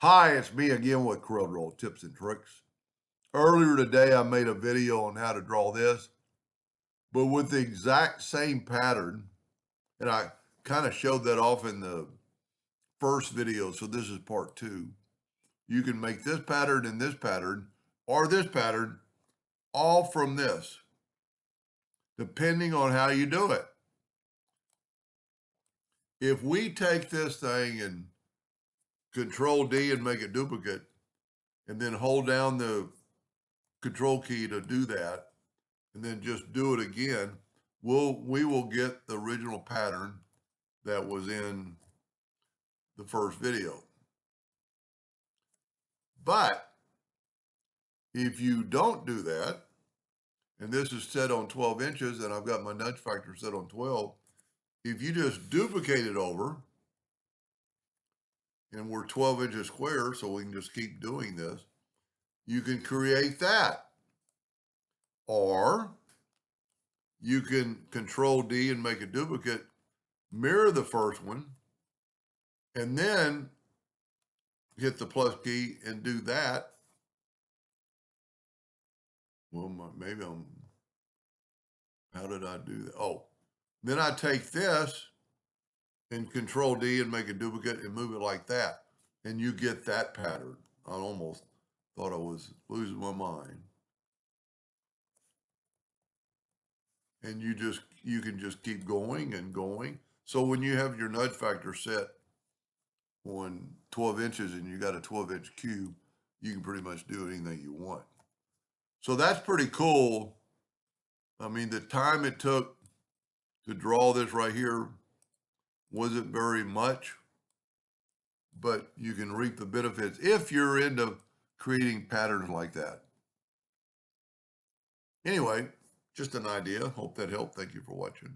Hi, it's me again with Corel tips and tricks. Earlier today, I made a video on how to draw this, but with the exact same pattern, and I kind of showed that off in the first video, so this is part two. You can make this pattern and this pattern, or this pattern, all from this, depending on how you do it. If we take this thing and Control D and make a duplicate, and then hold down the Control key to do that, and then just do it again, we will get the original pattern that was in the first video. But if you don't do that, and this is set on 12 inches and I've got my nudge factor set on 12, if you just duplicate it over, and we're 12 inches square, so we can just keep doing this, you can create that. Or you can Control D and make a duplicate, mirror the first one, and then hit the plus key and do that. Well, how did I do that? Oh, then I take this and Control D and make a duplicate and move it like that. And you get that pattern. I almost thought I was losing my mind. And you can just keep going and going. So when you have your nudge factor set on 12 inches and you got a 12-inch cube, you can pretty much do anything you want. So that's pretty cool. I mean, the time it took to draw this right here wasn't very much, but you can reap the benefits if you're into creating patterns like that. Anyway, just an idea. Hope that helped. Thank you for watching.